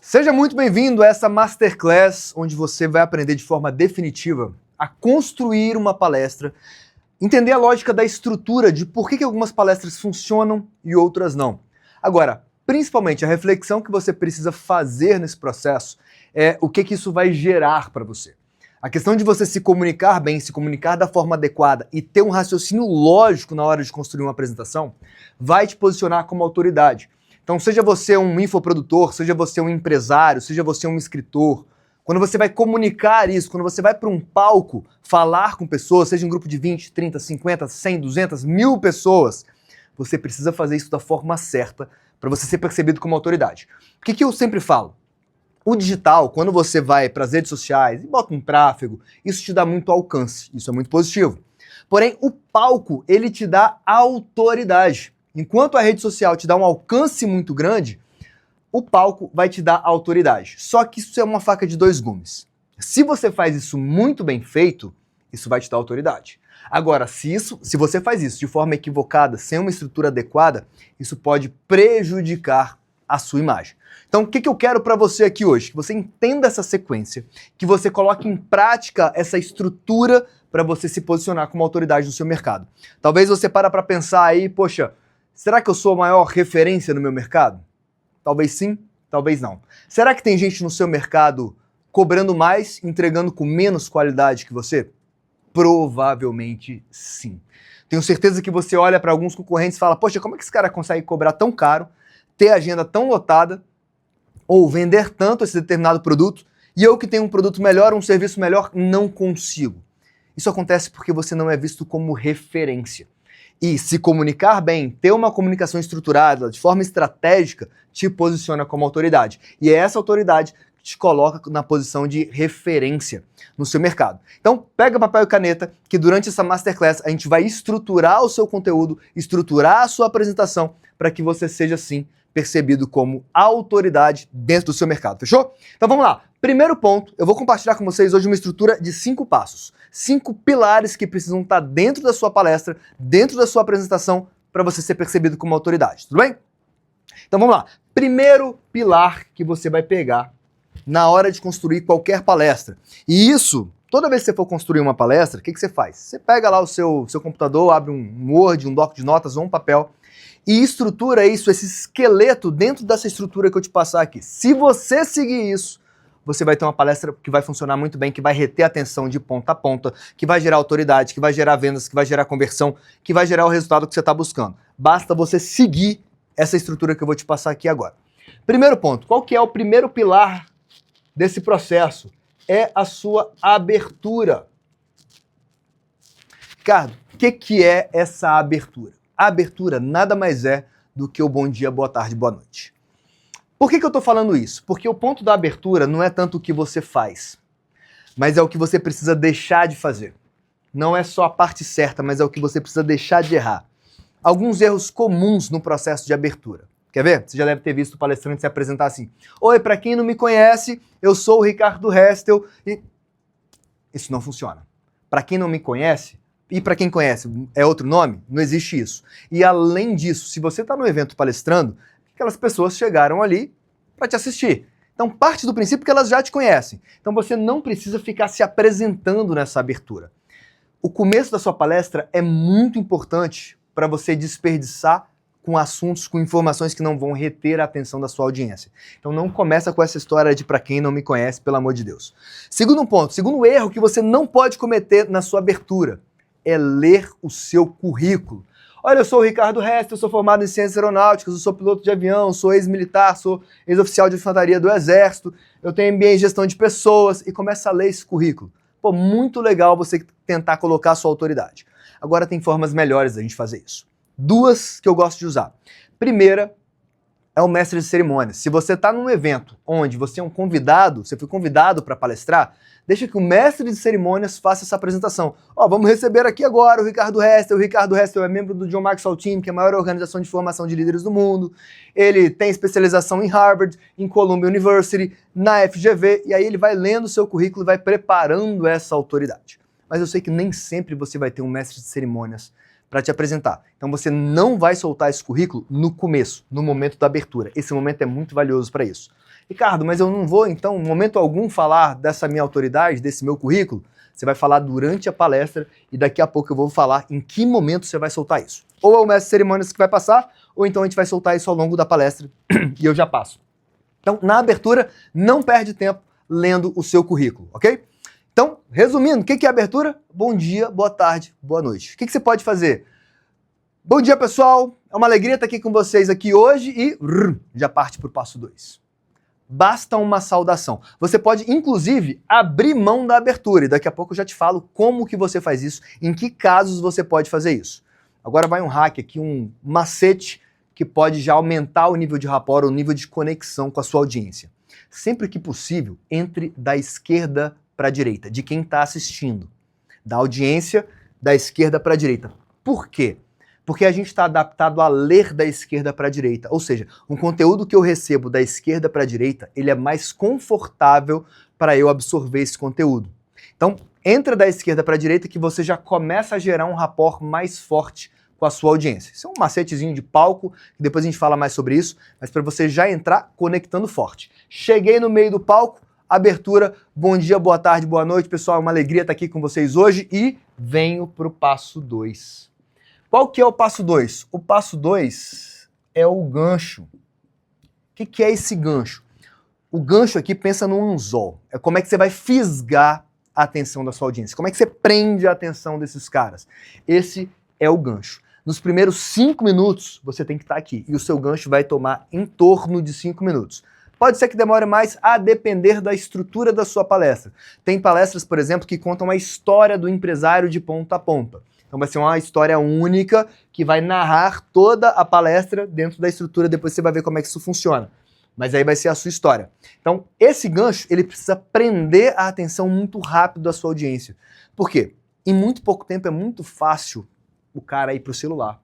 Seja muito bem-vindo a essa Masterclass, onde você vai aprender de forma definitiva a construir uma palestra, entender a lógica da estrutura de por que algumas palestras funcionam e outras não. Agora, principalmente a reflexão que você precisa fazer nesse processo é o que isso vai gerar para você. A questão de você se comunicar bem, se comunicar da forma adequada e ter um raciocínio lógico na hora de construir uma apresentação vai te posicionar como autoridade. Então, seja você um infoprodutor, seja você um empresário, seja você um escritor, quando você vai comunicar isso, quando você vai para um palco falar com pessoas, seja um grupo de 20, 30, 50, 100, 200, 1000 pessoas, você precisa fazer isso da forma certa para você ser percebido como autoridade. O que eu sempre falo? O digital, quando você vai para as redes sociais e bota um tráfego, isso te dá muito alcance, isso é muito positivo. Porém, o palco, ele te dá autoridade. Enquanto a rede social te dá um alcance muito grande, o palco vai te dar autoridade. Só que isso é uma faca de dois gumes. Se você faz isso muito bem feito, isso vai te dar autoridade. Agora, se você faz isso de forma equivocada, sem uma estrutura adequada, isso pode prejudicar a sua imagem. Então, o que eu quero para você aqui hoje? Que você entenda essa sequência, que você coloque em prática essa estrutura para você se posicionar como autoridade no seu mercado. Talvez você para pensar aí, poxa, será que eu sou a maior referência no meu mercado? Talvez sim, talvez não. Será que tem gente no seu mercado cobrando mais, entregando com menos qualidade que você? Provavelmente sim. Tenho certeza que você olha para alguns concorrentes e fala, poxa, como é que esse cara consegue cobrar tão caro, ter agenda tão lotada, ou vender tanto esse determinado produto, e eu que tenho um produto melhor, um serviço melhor, não consigo. Isso acontece porque você não é visto como referência. E se comunicar bem, ter uma comunicação estruturada, de forma estratégica, te posiciona como autoridade. E é essa autoridade que te coloca na posição de referência no seu mercado. Então, pega papel e caneta, que durante essa Masterclass a gente vai estruturar o seu conteúdo, estruturar a sua apresentação, para que você seja, sim, percebido como autoridade dentro do seu mercado, fechou? Então vamos lá. Primeiro ponto, eu vou compartilhar com vocês hoje uma estrutura de 5 passos. 5 pilares que precisam estar dentro da sua palestra, dentro da sua apresentação, para você ser percebido como autoridade, tudo bem? Então vamos lá. Primeiro pilar que você vai pegar na hora de construir qualquer palestra. E isso, toda vez que você for construir uma palestra, o que você faz? Você pega lá o seu computador, abre um Word, um doc de notas ou um papel, e estrutura isso, esse esqueleto dentro dessa estrutura que eu te passar aqui. Se você seguir isso, você vai ter uma palestra que vai funcionar muito bem, que vai reter a atenção de ponta a ponta, que vai gerar autoridade, que vai gerar vendas, que vai gerar conversão, que vai gerar o resultado que você está buscando. Basta você seguir essa estrutura que eu vou te passar aqui agora. Primeiro ponto, qual que é o primeiro pilar desse processo? É a sua abertura. Ricardo, o que é essa abertura? A abertura nada mais é do que o bom dia, boa tarde, boa noite. Por que eu estou falando isso? Porque o ponto da abertura não é tanto o que você faz, mas é o que você precisa deixar de fazer. Não é só a parte certa, mas é o que você precisa deixar de errar. Alguns erros comuns no processo de abertura. Quer ver? Você já deve ter visto o palestrante se apresentar assim. Oi, para quem não me conhece, eu sou o Ricardo Restel. E isso não funciona. Para quem não me conhece, e para quem conhece, é outro nome? Não existe isso. E além disso, se você está no evento palestrando, aquelas pessoas chegaram ali para te assistir. Então parte do princípio que elas já te conhecem. Então você não precisa ficar se apresentando nessa abertura. O começo da sua palestra é muito importante para você desperdiçar com assuntos, com informações que não vão reter a atenção da sua audiência. Então não começa com essa história de para quem não me conhece, pelo amor de Deus. Segundo ponto, segundo erro que você não pode cometer na sua abertura é ler o seu currículo. Olha, eu sou o Ricardo Restel, eu sou formado em Ciências Aeronáuticas, eu sou piloto de avião, sou ex-militar, sou ex-oficial de infantaria do Exército, eu tenho MBA em Gestão de Pessoas, e começa a ler esse currículo. Pô, muito legal você tentar colocar a sua autoridade. Agora tem formas melhores da gente fazer isso. 2 que eu gosto de usar. Primeira é o mestre de cerimônias. Se você está num evento onde você é um convidado, você foi convidado para palestrar, deixa que o mestre de cerimônias faça essa apresentação. Vamos receber aqui agora o Ricardo Restel. O Ricardo Restel é membro do John Maxwell Team, que é a maior organização de formação de líderes do mundo. Ele tem especialização em Harvard, em Columbia University, na FGV, e aí ele vai lendo o seu currículo e vai preparando essa autoridade. Mas eu sei que nem sempre você vai ter um mestre de cerimônias para te apresentar. Então você não vai soltar esse currículo no começo, no momento da abertura. Esse momento é muito valioso para isso. Ricardo, mas eu não vou, então, em momento algum, falar dessa minha autoridade, desse meu currículo? Você vai falar durante a palestra e daqui a pouco eu vou falar em que momento você vai soltar isso. Ou é o mestre de cerimônias que vai passar, ou então a gente vai soltar isso ao longo da palestra e eu já passo. Então, na abertura, não perde tempo lendo o seu currículo, ok? Então, resumindo, o que é abertura? Bom dia, boa tarde, boa noite. O que você pode fazer? Bom dia, pessoal. É uma alegria estar aqui com vocês aqui hoje e já parte para o passo 2. Basta uma saudação. Você pode, inclusive, abrir mão da abertura e daqui a pouco eu já te falo como que você faz isso, em que casos você pode fazer isso. Agora vai um hack aqui, um macete que pode já aumentar o nível de rapport, o nível de conexão com a sua audiência. Sempre que possível, entre da esquerda para a direita, de quem está assistindo. Da audiência, da esquerda para a direita. Por quê? Porque a gente está adaptado a ler da esquerda para a direita. Ou seja, um conteúdo que eu recebo da esquerda para a direita, ele é mais confortável para eu absorver esse conteúdo. Então, entra da esquerda para a direita que você já começa a gerar um rapport mais forte com a sua audiência. Isso é um macetezinho de palco, que depois a gente fala mais sobre isso, mas para você já entrar conectando forte. Cheguei no meio do palco, abertura, bom dia, boa tarde, boa noite, pessoal, é uma alegria estar aqui com vocês hoje e venho para o passo 2. Qual que é o passo 2? O passo 2 é o gancho. O que é esse gancho? O gancho aqui, pensa no anzol. É como é que você vai fisgar a atenção da sua audiência. Como é que você prende a atenção desses caras. Esse é o gancho. Nos primeiros 5 minutos, você tem que estar aqui. E o seu gancho vai tomar em torno de 5 minutos. Pode ser que demore mais a depender da estrutura da sua palestra. Tem palestras, por exemplo, que contam a história do empresário de ponta a ponta. Então vai ser uma história única que vai narrar toda a palestra dentro da estrutura, depois você vai ver como é que isso funciona. Mas aí vai ser a sua história. Então, esse gancho, ele precisa prender a atenção muito rápido da sua audiência. Por quê? Em muito pouco tempo é muito fácil o cara ir pro celular.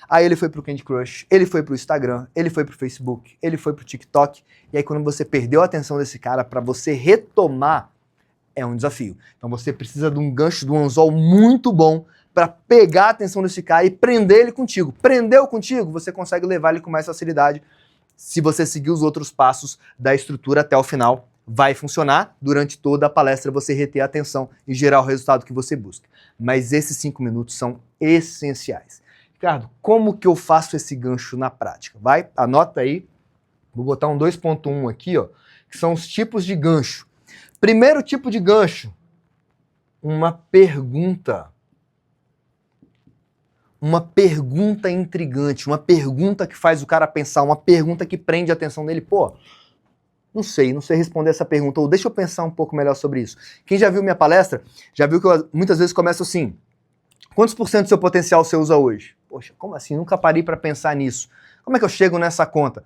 Aí ele foi pro Candy Crush, ele foi pro Instagram, ele foi pro Facebook, ele foi pro TikTok. E aí quando você perdeu a atenção desse cara, para você retomar, é um desafio. Então você precisa de um gancho, de um anzol muito bom para pegar a atenção desse cara e prender ele contigo. Prendeu contigo, você consegue levar ele com mais facilidade. Se você seguir os outros passos da estrutura até o final, vai funcionar. Durante toda a palestra você reter a atenção e gerar o resultado que você busca. Mas esses 5 minutos são essenciais. Ricardo, como que eu faço esse gancho na prática? Vai, anota aí. Vou botar um 2.1 aqui, ó, que são os tipos de gancho. Primeiro tipo de gancho, uma pergunta. Uma pergunta intrigante, uma pergunta que faz o cara pensar, uma pergunta que prende a atenção dele. Pô, não sei responder essa pergunta, ou deixa eu pensar um pouco melhor sobre isso. Quem já viu minha palestra, já viu que eu muitas vezes começo assim, quantos por cento do seu potencial você usa hoje? Poxa, como assim? Nunca parei para pensar nisso. Como é que eu chego nessa conta?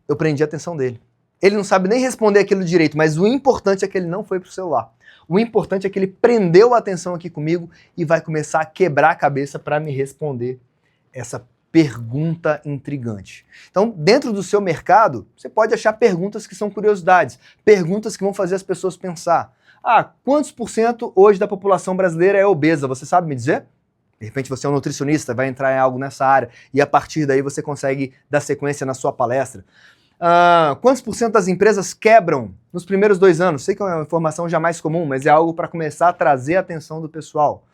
Eu prendi a atenção dele. Ele não sabe nem responder aquilo direito, mas o importante é que ele não foi pro celular. O importante é que ele prendeu a atenção aqui comigo e vai começar a quebrar a cabeça para me responder essa pergunta intrigante. Então, dentro do seu mercado, você pode achar perguntas que são curiosidades, perguntas que vão fazer as pessoas pensar. Ah, quantos por cento hoje da população brasileira é obesa? Você sabe me dizer? De repente você é um nutricionista, vai entrar em algo nessa área e a partir daí você consegue dar sequência na sua palestra. Quantos por cento das empresas quebram nos primeiros 2 anos? Sei que é uma informação jamais comum, mas é algo para começar a trazer a atenção do pessoal.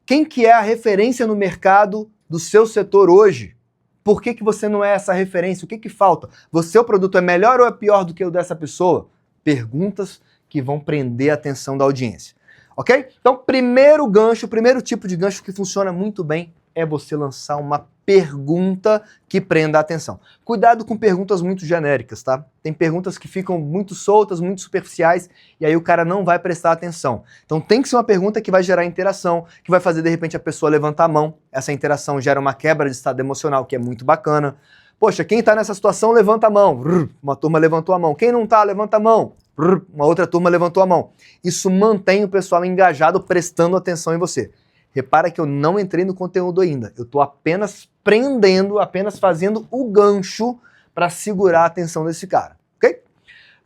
Quem que é a referência no mercado do seu setor hoje? Por que você não é essa referência? O que falta? O seu produto é melhor ou é pior do que o dessa pessoa? Perguntas que vão prender a atenção da audiência. Ok? Então, primeiro gancho, o primeiro tipo de gancho que funciona muito bem é você lançar uma pergunta que prenda a atenção. Cuidado com perguntas muito genéricas, tá? Tem perguntas que ficam muito soltas, muito superficiais, e aí o cara não vai prestar atenção. Então tem que ser uma pergunta que vai gerar interação, que vai fazer de repente a pessoa levantar a mão. Essa interação gera uma quebra de estado emocional, que é muito bacana. Poxa, quem tá nessa situação, levanta a mão. Uma turma levantou a mão. Quem não tá, levanta a mão. Uma outra turma levantou a mão. Isso mantém o pessoal engajado, prestando atenção em você. Repara que eu não entrei no conteúdo ainda. Eu estou apenas prendendo, apenas fazendo o gancho para segurar a atenção desse cara. Ok?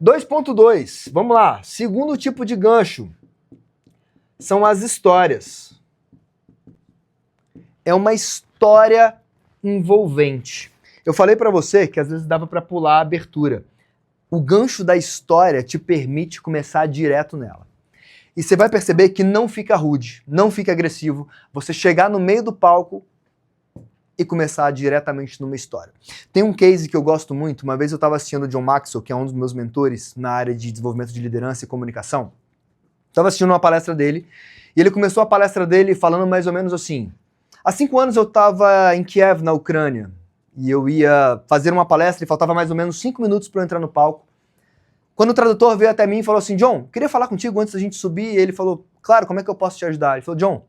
2.2. Vamos lá. Segundo tipo de gancho são as histórias. É uma história envolvente. Eu falei para você que às vezes dava para pular a abertura. O gancho da história te permite começar direto nela. E você vai perceber que não fica rude, não fica agressivo, você chegar no meio do palco e começar diretamente numa história. Tem um case que eu gosto muito. Uma vez eu estava assistindo o John Maxwell, que é um dos meus mentores na área de desenvolvimento de liderança e comunicação. Estava assistindo uma palestra dele, e ele começou a palestra dele falando mais ou menos assim: há 5 anos eu estava em Kiev, na Ucrânia, e eu ia fazer uma palestra e faltava mais ou menos 5 minutos para eu entrar no palco. Quando o tradutor veio até mim e falou assim: John, queria falar contigo antes da gente subir, e ele falou: claro, como é que eu posso te ajudar? Ele falou: John,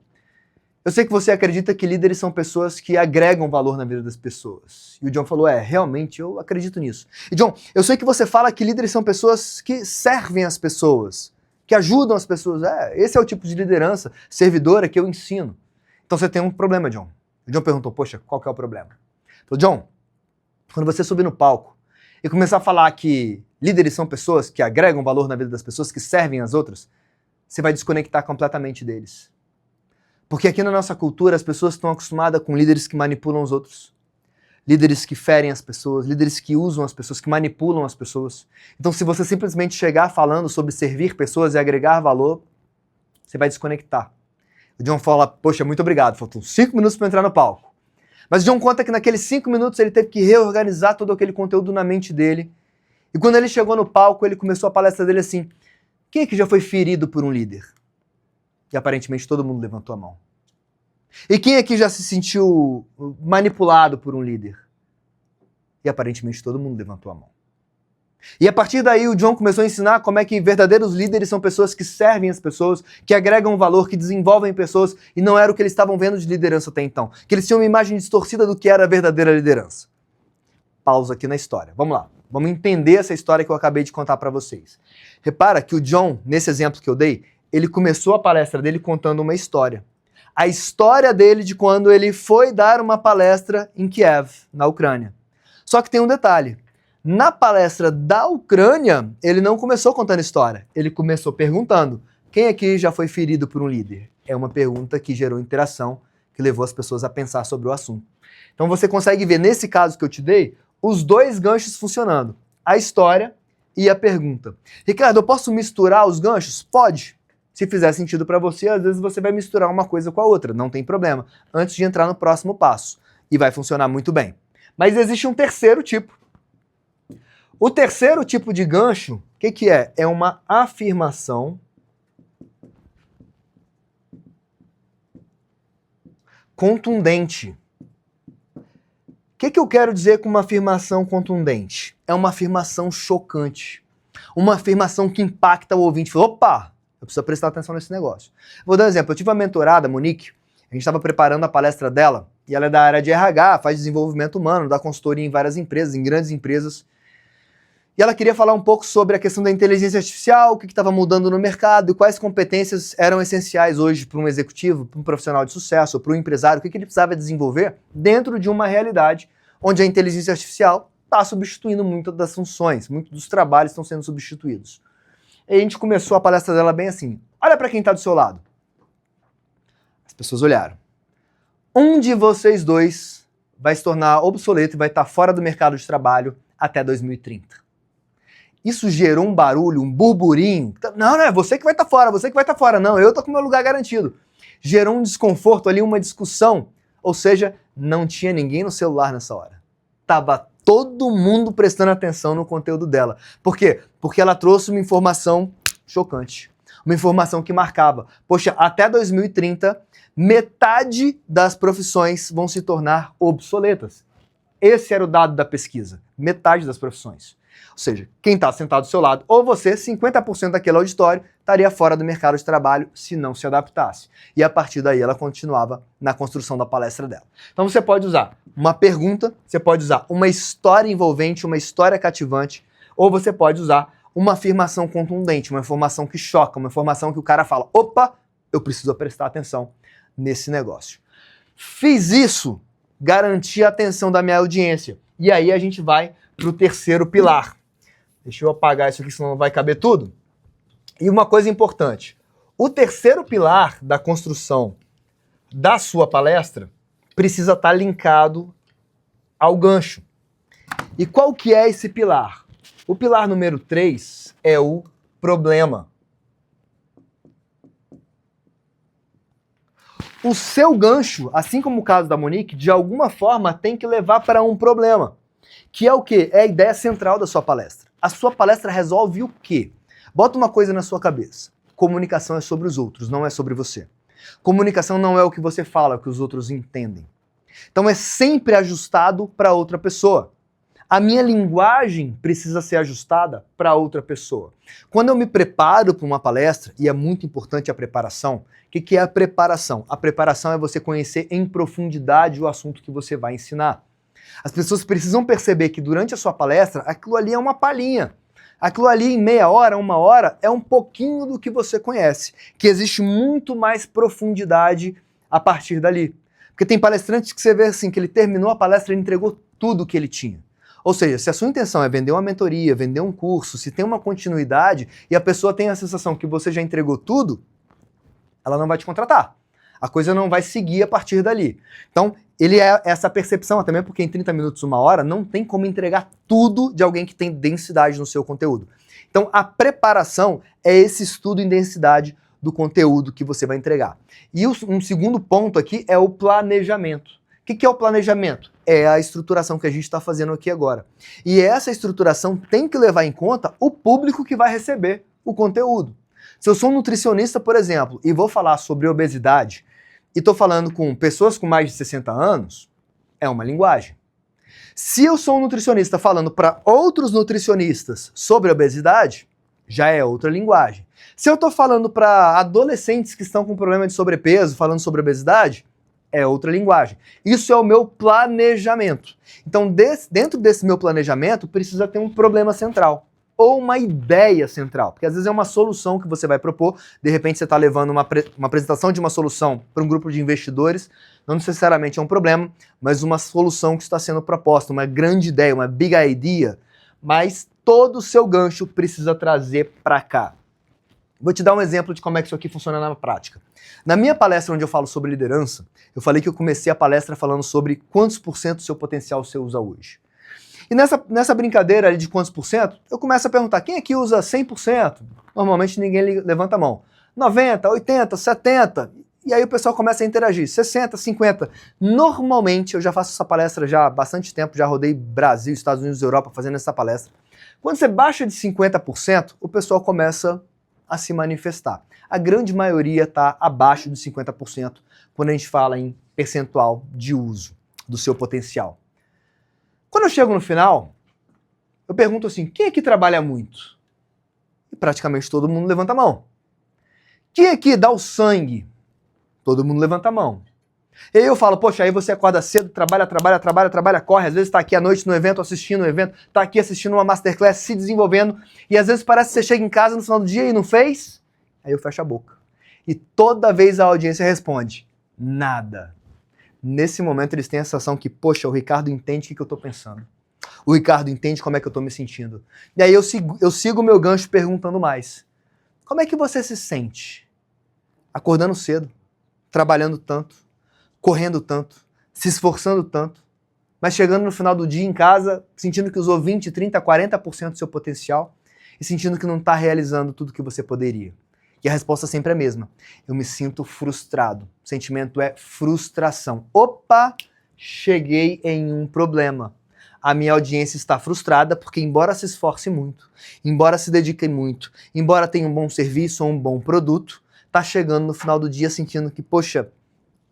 eu sei que você acredita que líderes são pessoas que agregam valor na vida das pessoas. E o John falou: realmente, eu acredito nisso. E John, eu sei que você fala que líderes são pessoas que servem as pessoas, que ajudam as pessoas. Esse é o tipo de liderança servidora que eu ensino. Então você tem um problema, John. O John perguntou: poxa, qual que é o problema? Ele falou: John, quando você subir no palco e começar a falar que líderes são pessoas que agregam valor na vida das pessoas, que servem as outras, você vai desconectar completamente deles. Porque aqui na nossa cultura as pessoas estão acostumadas com líderes que manipulam os outros, líderes que ferem as pessoas, líderes que usam as pessoas, que manipulam as pessoas. Então se você simplesmente chegar falando sobre servir pessoas e agregar valor, você vai desconectar. O John fala: poxa, muito obrigado, faltam 5 minutos para entrar no palco. Mas o John conta que naqueles 5 minutos ele teve que reorganizar todo aquele conteúdo na mente dele. E quando ele chegou no palco, ele começou a palestra dele assim: quem é que já foi ferido por um líder? E aparentemente todo mundo levantou a mão. E quem aqui já se sentiu manipulado por um líder? E aparentemente todo mundo levantou a mão. E a partir daí o John começou a ensinar como é que verdadeiros líderes são pessoas que servem as pessoas, que agregam valor, que desenvolvem pessoas, e não era o que eles estavam vendo de liderança até então. Que eles tinham uma imagem distorcida do que era a verdadeira liderança. Pausa aqui na história. Vamos lá. Vamos entender essa história que eu acabei de contar para vocês. Repara que o John, nesse exemplo que eu dei, ele começou a palestra dele contando uma história. A história dele de quando ele foi dar uma palestra em Kiev, na Ucrânia. Só que tem um detalhe. Na palestra da Ucrânia, ele não começou contando história. Ele começou perguntando: quem aqui já foi ferido por um líder? É uma pergunta que gerou interação, que levou as pessoas a pensar sobre o assunto. Então você consegue ver, nesse caso que eu te dei, os dois ganchos funcionando. A história e a pergunta. Ricardo, eu posso misturar os ganchos? Pode. Se fizer sentido para você, às vezes você vai misturar uma coisa com a outra, não tem problema, antes de entrar no próximo passo. E vai funcionar muito bem. Mas existe um terceiro tipo. O terceiro tipo de gancho, o que é? É uma afirmação contundente. O que eu quero dizer com uma afirmação contundente? É uma afirmação chocante. Uma afirmação que impacta o ouvinte. Opa! Eu preciso prestar atenção nesse negócio. Vou dar um exemplo. Eu tive uma mentorada, Monique, a gente estava preparando a palestra dela, e ela é da área de RH, faz desenvolvimento humano, dá consultoria em várias empresas, em grandes empresas. E ela queria falar um pouco sobre a questão da inteligência artificial, o que estava mudando no mercado e quais competências eram essenciais hoje para um executivo, para um profissional de sucesso, para um empresário, o que ele precisava desenvolver dentro de uma realidade onde a inteligência artificial está substituindo muitas das funções, muitos dos trabalhos estão sendo substituídos. E a gente começou a palestra dela bem assim: olha para quem está do seu lado. As pessoas olharam. Um de vocês dois vai se tornar obsoleto e vai estar fora do mercado de trabalho até 2030. Isso gerou um barulho, um burburinho. Não, é você que vai estar fora, você que vai estar fora. Não, eu estou com o meu lugar garantido. Gerou um desconforto ali, uma discussão. Ou seja, não tinha ninguém no celular nessa hora. Tava todo mundo prestando atenção no conteúdo dela. Por quê? Porque ela trouxe uma informação chocante. Uma informação que marcava: poxa, até 2030, metade das profissões vão se tornar obsoletas. Esse era o dado da pesquisa. Metade das profissões. Ou seja, quem está sentado do seu lado, ou você, 50% daquele auditório, estaria fora do mercado de trabalho se não se adaptasse. E a partir daí ela continuava na construção da palestra dela. Então você pode usar uma pergunta, você pode usar uma história envolvente, uma história cativante, ou você pode usar uma afirmação contundente, uma informação que choca, uma informação que o cara fala: opa, eu preciso prestar atenção nesse negócio. Fiz isso, garanti a atenção da minha audiência. E aí a gente vai para o terceiro pilar. Deixa eu apagar isso aqui, senão não vai caber tudo. E uma coisa importante: o terceiro pilar da construção da sua palestra precisa estar linkado ao gancho. E qual que é esse pilar? O pilar número 3 é o problema. O seu gancho, assim como o caso da Monique, de alguma forma tem que levar para um problema. Que é o quê? É a ideia central da sua palestra. A sua palestra resolve o quê? Bota uma coisa na sua cabeça. Comunicação é sobre os outros, não é sobre você. Comunicação não é o que você fala, é o que os outros entendem. Então é sempre ajustado para outra pessoa. A minha linguagem precisa ser ajustada para outra pessoa. Quando eu me preparo para uma palestra, e é muito importante a preparação, o que é a preparação? A preparação é você conhecer em profundidade o assunto que você vai ensinar. As pessoas precisam perceber que durante a sua palestra, aquilo ali é uma palhinha. Aquilo ali em meia hora, uma hora, é um pouquinho do que você conhece. Que existe muito mais profundidade a partir dali. Porque tem palestrantes que você vê assim, que ele terminou a palestra e entregou tudo que ele tinha. Ou seja, se a sua intenção é vender uma mentoria, vender um curso, se tem uma continuidade e a pessoa tem a sensação que você já entregou tudo, ela não vai te contratar. A coisa não vai seguir a partir dali. Então, ele é essa percepção, também porque em 30 minutos, uma hora, não tem como entregar tudo de alguém que tem densidade no seu conteúdo. Então, a preparação é esse estudo em densidade do conteúdo que você vai entregar. E um segundo ponto aqui é o planejamento. O que é o planejamento? É a estruturação que a gente está fazendo aqui agora. E essa estruturação tem que levar em conta o público que vai receber o conteúdo. Se eu sou um nutricionista, por exemplo, e vou falar sobre obesidade, e estou falando com pessoas com mais de 60 anos, é uma linguagem. Se eu sou um nutricionista falando para outros nutricionistas sobre obesidade, já é outra linguagem. Se eu estou falando para adolescentes que estão com problema de sobrepeso, falando sobre obesidade, é outra linguagem. Isso é o meu planejamento. Então, dentro desse meu planejamento, precisa ter um problema central. Ou uma ideia central, porque às vezes é uma solução que você vai propor, de repente você está levando uma apresentação de uma solução para um grupo de investidores, não necessariamente é um problema, mas uma solução que está sendo proposta, uma grande ideia, uma big idea, mas todo o seu gancho precisa trazer para cá. Vou te dar um exemplo de como é que isso aqui funciona na prática. Na minha palestra onde eu falo sobre liderança, eu falei que eu comecei a palestra falando sobre quantos por cento do seu potencial você usa hoje. E nessa brincadeira ali de quantos por cento, eu começo a perguntar, quem aqui usa 100%? Normalmente ninguém levanta a mão. 90, 80, 70, e aí o pessoal começa a interagir, 60, 50. Normalmente, eu já faço essa palestra já há bastante tempo, já rodei Brasil, Estados Unidos, Europa fazendo essa palestra. Quando você baixa de 50%, o pessoal começa a se manifestar. A grande maioria está abaixo de 50% quando a gente fala em percentual de uso do seu potencial. Quando eu chego no final, eu pergunto assim, quem aqui trabalha muito? E praticamente todo mundo levanta a mão. Quem aqui dá o sangue? Todo mundo levanta a mão. E aí eu falo, poxa, aí você acorda cedo, trabalha, corre, às vezes está aqui à noite no evento, assistindo o evento, está aqui assistindo uma masterclass, se desenvolvendo, e às vezes parece que você chega em casa no final do dia e não fez, aí eu fecho a boca. E toda vez a audiência responde, nada. Nesse momento eles têm a sensação que, poxa, o Ricardo entende o que eu estou pensando. O Ricardo entende como é que eu estou me sentindo. E aí eu sigo o meu gancho perguntando mais. Como é que você se sente? Acordando cedo, trabalhando tanto, correndo tanto, se esforçando tanto, mas chegando no final do dia em casa, sentindo que usou 20, 30, 40% do seu potencial e sentindo que não está realizando tudo que você poderia. E a resposta sempre é a mesma. Eu me sinto frustrado. O sentimento é frustração. Opa, cheguei em um problema. A minha audiência está frustrada porque, embora se esforce muito, embora se dedique muito, embora tenha um bom serviço ou um bom produto, está chegando no final do dia sentindo que, poxa,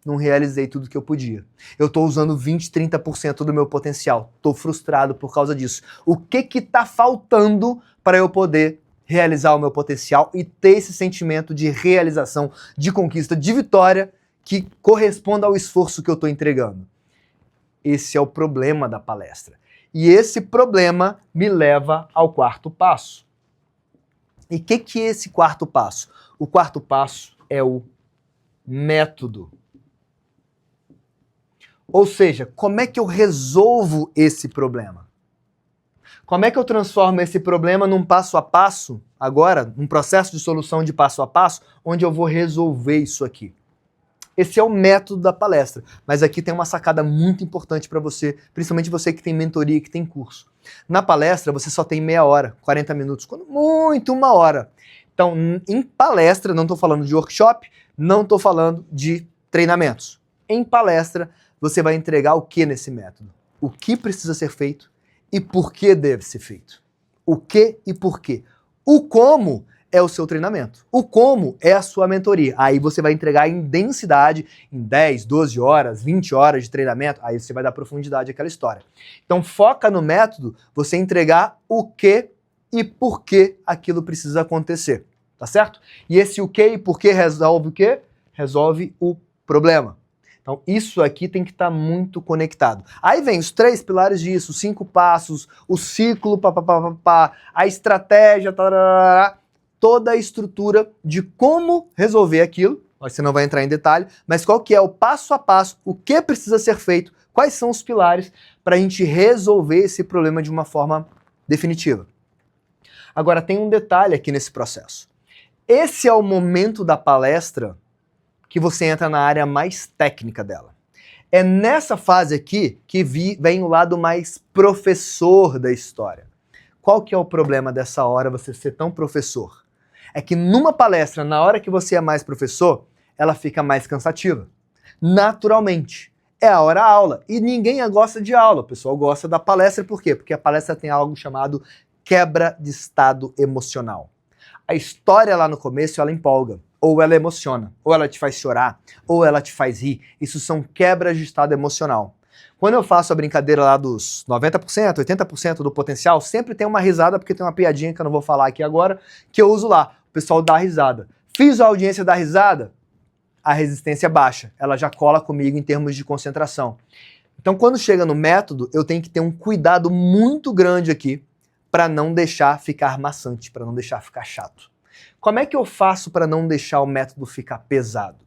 não realizei tudo que eu podia. Eu estou usando 20, 30% do meu potencial. Estou frustrado por causa disso. O que está faltando para eu poder realizar o meu potencial e ter esse sentimento de realização, de conquista, de vitória que corresponda ao esforço que eu estou entregando? Esse é o problema da palestra. E esse problema me leva ao quarto passo. E o que é esse quarto passo? O quarto passo é o método. Ou seja, como é que eu resolvo esse problema? Como é que eu transformo esse problema num passo a passo, agora, num processo de solução de passo a passo, onde eu vou resolver isso aqui? Esse é o método da palestra, mas aqui tem uma sacada muito importante para você, principalmente você que tem mentoria, que tem curso. Na palestra, você só tem meia hora, 40 minutos, quando muito, 1 hora. Então, em palestra, não estou falando de workshop, não estou falando de treinamentos. Em palestra, você vai entregar o que nesse método? O que precisa ser feito e por que deve ser feito. O que e por quê. O como é o seu treinamento. O como é a sua mentoria. Aí você vai entregar em densidade, em 10, 12 horas, 20 horas de treinamento, aí você vai dar profundidade àquela história. Então foca no método, você entregar o que e por que aquilo precisa acontecer, tá certo? E esse o que e por que resolve o quê? Resolve o problema. Então isso aqui tem que estar muito conectado. Aí vem os 3 pilares disso, os 5 passos, o ciclo, a estratégia, tarará, toda a estrutura de como resolver aquilo. Você não vai entrar em detalhe, mas qual que é o passo a passo, o que precisa ser feito, quais são os pilares para a gente resolver esse problema de uma forma definitiva. Agora tem um detalhe aqui nesse processo. Esse é o momento da palestra que você entra na área mais técnica dela. É nessa fase aqui que vem o lado mais professor da história. Qual que é o problema dessa hora você ser tão professor? É que numa palestra, na hora que você é mais professor, ela fica mais cansativa. Naturalmente. É a hora aula. E ninguém gosta de aula. O pessoal gosta da palestra por quê? Porque a palestra tem algo chamado quebra de estado emocional. A história lá no começo, ela empolga. Ou ela emociona. Ou ela te faz chorar. Ou ela te faz rir. Isso são quebras de estado emocional. Quando eu faço a brincadeira lá dos 90%, 80% do potencial, sempre tem uma risada, porque tem uma piadinha que eu não vou falar aqui agora, que eu uso lá. O pessoal dá risada. Fiz a audiência dar risada, a resistência baixa. Ela já cola comigo em termos de concentração. Então, quando chega no método, eu tenho que ter um cuidado muito grande aqui para não deixar ficar maçante, para não deixar ficar chato. Como é que eu faço para não deixar o método ficar pesado?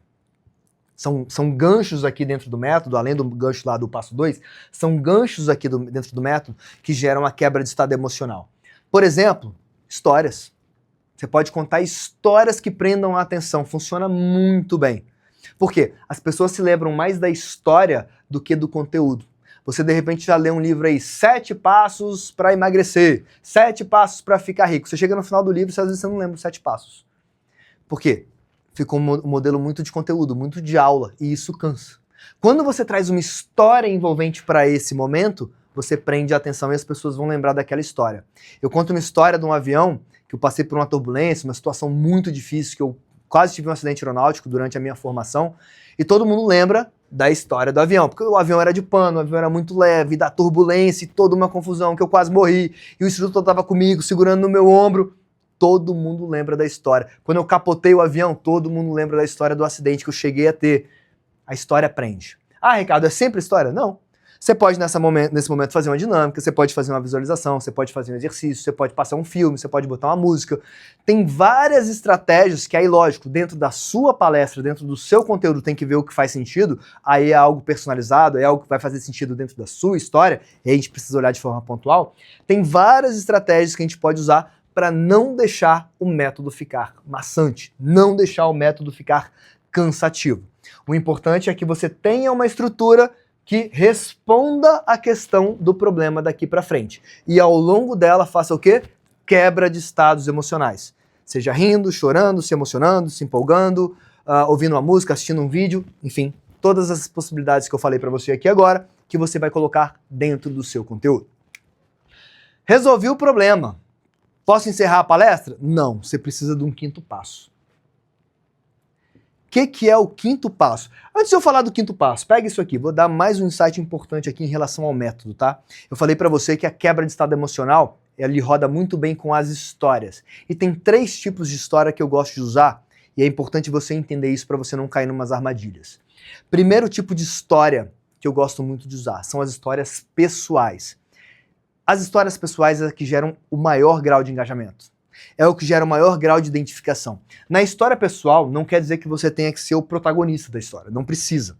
São ganchos aqui dentro do método, além do gancho lá do passo 2, são ganchos aqui dentro do método que geram a quebra de estado emocional. Por exemplo, histórias. Você pode contar histórias que prendam a atenção, funciona muito bem. Por quê? As pessoas se lembram mais da história do que do conteúdo. Você de repente já lê um livro aí, 7 passos para emagrecer, 7 passos para ficar rico. Você chega no final do livro e às vezes você não lembra os 7 passos. Por quê? Ficou um modelo muito de conteúdo, muito de aula, e isso cansa. Quando você traz uma história envolvente para esse momento, você prende a atenção e as pessoas vão lembrar daquela história. Eu conto uma história de um avião que eu passei por uma turbulência, uma situação muito difícil, que eu quase tive um acidente aeronáutico durante a minha formação, e todo mundo lembra da história do avião, porque o avião era de pano, o avião era muito leve, da turbulência e toda uma confusão, que eu quase morri, e o instrutor estava comigo, segurando no meu ombro. Todo mundo lembra da história. Quando eu capotei o avião, todo mundo lembra da história do acidente que eu cheguei a ter. A história prende. Ah, Ricardo, é sempre história? Não. Você pode nesse momento fazer uma dinâmica, você pode fazer uma visualização, você pode fazer um exercício, você pode passar um filme, você pode botar uma música. Tem várias estratégias que aí, lógico, dentro da sua palestra, dentro do seu conteúdo, tem que ver o que faz sentido. Aí é algo personalizado, é algo que vai fazer sentido dentro da sua história, e aí a gente precisa olhar de forma pontual. Tem várias estratégias que a gente pode usar para não deixar o método ficar maçante, não deixar o método ficar cansativo. O importante é que você tenha uma estrutura que responda à questão do problema daqui para frente. E ao longo dela faça o quê? Quebra de estados emocionais. Seja rindo, chorando, se emocionando, se empolgando, ouvindo uma música, assistindo um vídeo, enfim, todas as possibilidades que eu falei para você aqui agora, que você vai colocar dentro do seu conteúdo. Resolvi o problema. Posso encerrar a palestra? Não, você precisa de um 5º passo. O que é o 5º passo? Antes de eu falar do 5º passo, pega isso aqui, vou dar mais um insight importante aqui em relação ao método, tá? Eu falei para você que a quebra de estado emocional, ele roda muito bem com as histórias. E tem 3 tipos de história que eu gosto de usar, e é importante você entender isso para você não cair em umas armadilhas. Primeiro tipo de história que eu gosto muito de usar são as histórias pessoais. As histórias pessoais é que geram o maior grau de engajamento. É o que gera o maior grau de identificação. Na história pessoal, não quer dizer que você tenha que ser o protagonista da história, não precisa.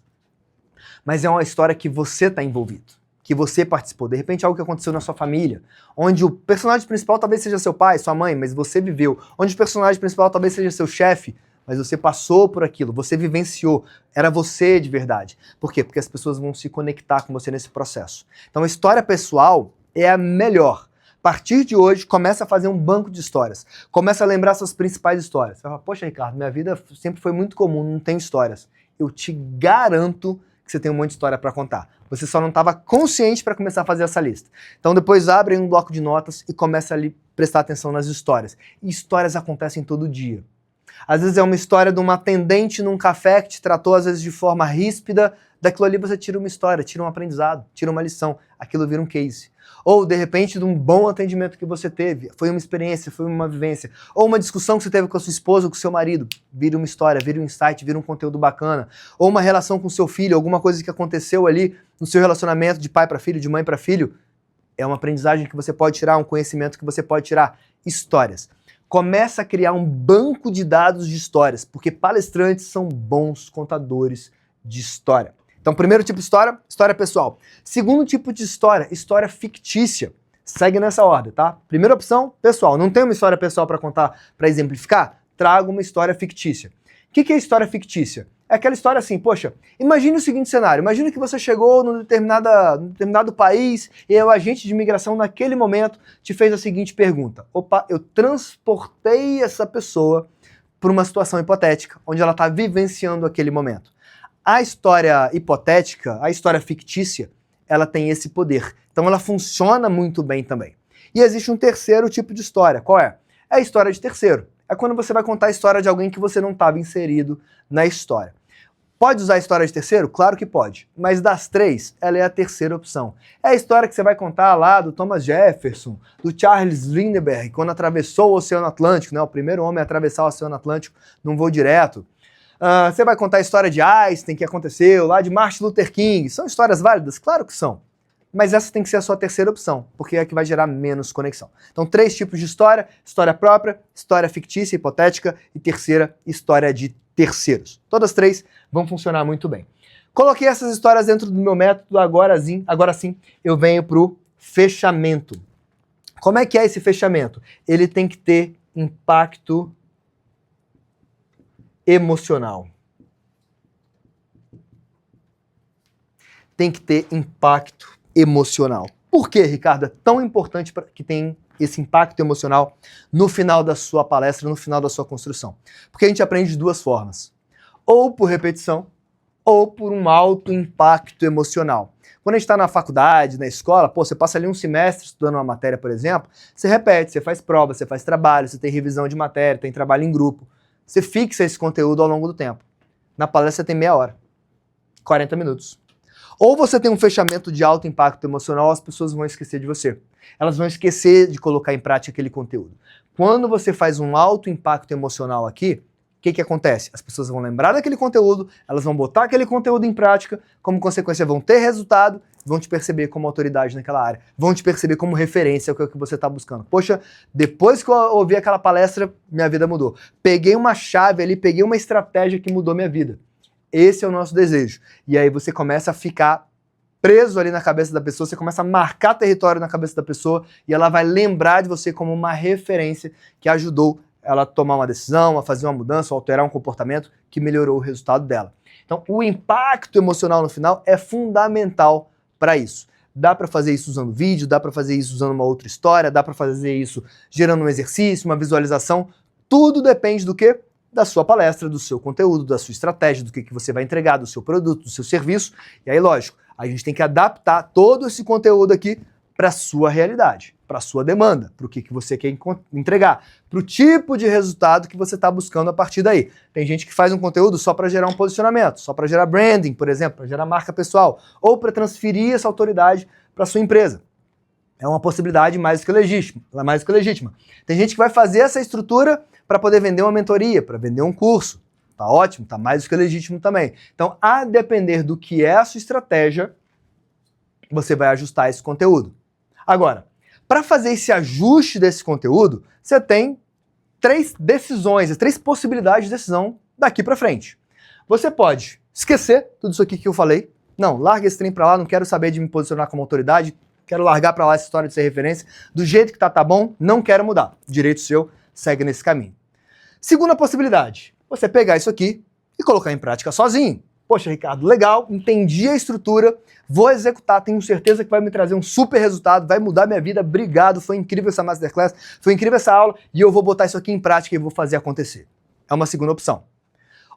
Mas é uma história que você está envolvido, que você participou. De repente, algo que aconteceu na sua família, onde o personagem principal talvez seja seu pai, sua mãe, mas você viveu. Onde o personagem principal talvez seja seu chefe, mas você passou por aquilo, você vivenciou, era você de verdade. Por quê? Porque as pessoas vão se conectar com você nesse processo. Então, a história pessoal é a melhor. A partir de hoje, começa a fazer um banco de histórias. Começa a lembrar suas principais histórias. Você fala, poxa, Ricardo, minha vida sempre foi muito comum, não tenho histórias. Eu te garanto que você tem um monte de história para contar. Você só não estava consciente para começar a fazer essa lista. Então depois abre um bloco de notas e começa ali a prestar atenção nas histórias. E histórias acontecem todo dia. Às vezes é uma história de uma atendente num café que te tratou às vezes de forma ríspida. Daquilo ali você tira uma história, tira um aprendizado, tira uma lição. Aquilo vira um case. Ou, de repente, de um bom atendimento que você teve. Foi uma experiência, foi uma vivência. Ou uma discussão que você teve com a sua esposa ou com o seu marido. Vira uma história, vira um insight, vira um conteúdo bacana. Ou uma relação com o seu filho, alguma coisa que aconteceu ali no seu relacionamento de pai para filho, de mãe para filho. É uma aprendizagem que você pode tirar, um conhecimento que você pode tirar. Histórias. Começa a criar um banco de dados de histórias, porque palestrantes são bons contadores de história. Então, primeiro tipo de história, história pessoal. Segundo tipo de história, história fictícia. Segue nessa ordem, tá? Primeira opção, pessoal. Não tem uma história pessoal para contar, para exemplificar? Traga uma história fictícia. O que é história fictícia? É aquela história assim, poxa, imagine o seguinte cenário. Imagine que você chegou num determinado país e o agente de imigração naquele momento te fez a seguinte pergunta. Opa, eu transportei essa pessoa para uma situação hipotética, onde ela está vivenciando aquele momento. A história hipotética, a história fictícia, ela tem esse poder. Então ela funciona muito bem também. E existe um terceiro tipo de história. Qual é? É a história de terceiro. É quando você vai contar a história de alguém que você não estava inserido na história. Pode usar a história de terceiro? Claro que pode. Mas das três, ela é a terceira opção. É a história que você vai contar lá do Thomas Jefferson, do Charles Lindbergh, quando atravessou o Oceano Atlântico, né? O primeiro homem a atravessar o Oceano Atlântico num voo direto. Você vai contar a história de Einstein, que aconteceu, lá de Martin Luther King. São histórias válidas? Claro que são. Mas essa tem que ser a sua terceira opção, porque é a que vai gerar menos conexão. Então, 3 tipos de história: história própria, história fictícia, hipotética e terceira, história de terceiros. Todas 3 vão funcionar muito bem. Coloquei essas histórias dentro do meu método, agora sim eu venho para o fechamento. Como é que é esse fechamento? Ele tem que ter impacto emocional. Tem que ter impacto emocional. Por que, Ricardo, é tão importante que tem esse impacto emocional no final da sua palestra, no final da sua construção? Porque a gente aprende de 2 formas. Ou por repetição, ou por um alto impacto emocional. Quando a gente está na faculdade, na escola, você passa ali um semestre estudando uma matéria, por exemplo, você repete, você faz prova, você faz trabalho, você tem revisão de matéria, tem trabalho em grupo. Você fixa esse conteúdo ao longo do tempo. Na palestra você tem meia hora, 40 minutos. Ou você tem um fechamento de alto impacto emocional, as pessoas vão esquecer de você. Elas vão esquecer de colocar em prática aquele conteúdo. Quando você faz um alto impacto emocional aqui, o que acontece? As pessoas vão lembrar daquele conteúdo, elas vão botar aquele conteúdo em prática, como consequência vão ter resultado, vão te perceber como autoridade naquela área, vão te perceber como referência ao que você está buscando. Poxa, depois que eu ouvi aquela palestra, minha vida mudou. Peguei uma chave ali, peguei uma estratégia que mudou minha vida. Esse é o nosso desejo. E aí você começa a ficar preso ali na cabeça da pessoa, você começa a marcar território na cabeça da pessoa e ela vai lembrar de você como uma referência que ajudou ela a tomar uma decisão, a fazer uma mudança, a alterar um comportamento que melhorou o resultado dela. Então, o impacto emocional no final é fundamental para isso. Dá para fazer isso usando vídeo, dá para fazer isso usando uma outra história, dá para fazer isso gerando um exercício, uma visualização. Tudo depende do quê? Da sua palestra, do seu conteúdo, da sua estratégia, do que você vai entregar, do seu produto, do seu serviço. E aí, lógico, a gente tem que adaptar todo esse conteúdo aqui para a sua realidade, para a sua demanda, para o que você quer entregar, para o tipo de resultado que você está buscando a partir daí. Tem gente que faz um conteúdo só para gerar um posicionamento, só para gerar branding, por exemplo, para gerar marca pessoal, ou para transferir essa autoridade para a sua empresa. É uma possibilidade mais do que legítima. Tem gente que vai fazer essa estrutura para poder vender uma mentoria, para vender um curso. Tá ótimo, tá mais do que legítimo também. Então, a depender do que é a sua estratégia, você vai ajustar esse conteúdo. Agora, para fazer esse ajuste desse conteúdo, você tem 3 decisões, 3 possibilidades de decisão daqui para frente. Você pode esquecer tudo isso aqui que eu falei. Não, larga esse trem para lá, não quero saber de me posicionar como autoridade, quero largar para lá essa história de ser referência. Do jeito que tá bom, não quero mudar. Direito seu, segue nesse caminho. Segunda possibilidade, você pegar isso aqui e colocar em prática sozinho. Poxa, Ricardo, legal, entendi a estrutura, vou executar, tenho certeza que vai me trazer um super resultado, vai mudar minha vida, obrigado, foi incrível essa Masterclass, foi incrível essa aula e eu vou botar isso aqui em prática e vou fazer acontecer. É uma segunda opção.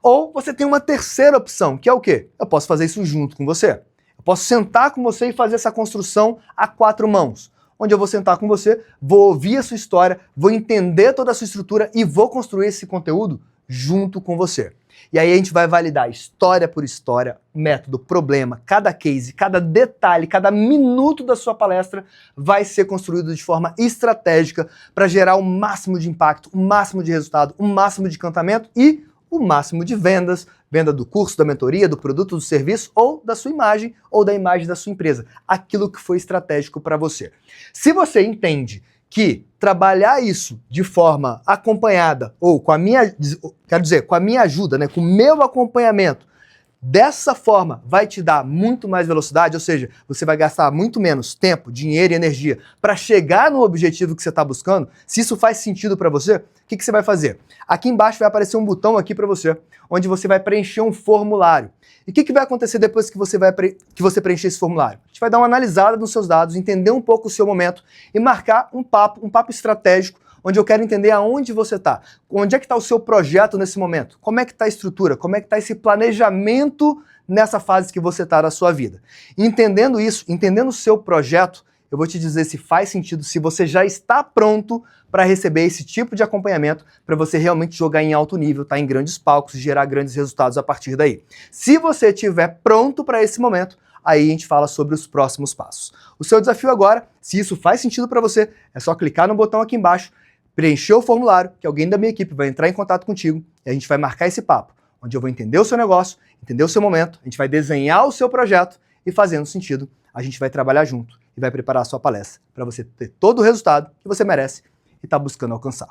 Ou você tem uma terceira opção, que é o quê? Eu posso fazer isso junto com você. Eu posso sentar com você e fazer essa construção a 4 mãos. Onde eu vou sentar com você, vou ouvir a sua história, vou entender toda a sua estrutura e vou construir esse conteúdo junto com você. E aí a gente vai validar história por história, método, problema, cada case, cada detalhe, cada minuto da sua palestra vai ser construído de forma estratégica para gerar o máximo de impacto, o máximo de resultado, o máximo de encantamento e o máximo de vendas, venda do curso, da mentoria, do produto, do serviço ou da sua imagem ou da imagem da sua empresa, aquilo que foi estratégico para você. Se você entende que trabalhar isso de forma acompanhada ou com a minha, quero dizer, com a minha ajuda, né, com o meu acompanhamento, dessa forma vai te dar muito mais velocidade, ou seja, você vai gastar muito menos tempo, dinheiro e energia para chegar no objetivo que você está buscando. Se isso faz sentido para você, o que você vai fazer? Aqui embaixo vai aparecer um botão aqui para você, onde você vai preencher um formulário. E o que vai acontecer depois que você preencher esse formulário? A gente vai dar uma analisada nos seus dados, entender um pouco o seu momento e marcar um papo estratégico, onde eu quero entender aonde você está. Onde é que está o seu projeto nesse momento? Como é que está a estrutura? Como é que está esse planejamento nessa fase que você está da sua vida? Entendendo isso, entendendo o seu projeto, eu vou te dizer se faz sentido, se você já está pronto para receber esse tipo de acompanhamento, para você realmente jogar em alto nível, tá em grandes palcos e gerar grandes resultados a partir daí. Se você estiver pronto para esse momento, aí a gente fala sobre os próximos passos. O seu desafio agora, se isso faz sentido para você, é só clicar no botão aqui embaixo, preencher o formulário, que alguém da minha equipe vai entrar em contato contigo e a gente vai marcar esse papo, onde eu vou entender o seu negócio, entender o seu momento, a gente vai desenhar o seu projeto e, fazendo sentido, a gente vai trabalhar junto e vai preparar a sua palestra para você ter todo o resultado que você merece e está buscando alcançar.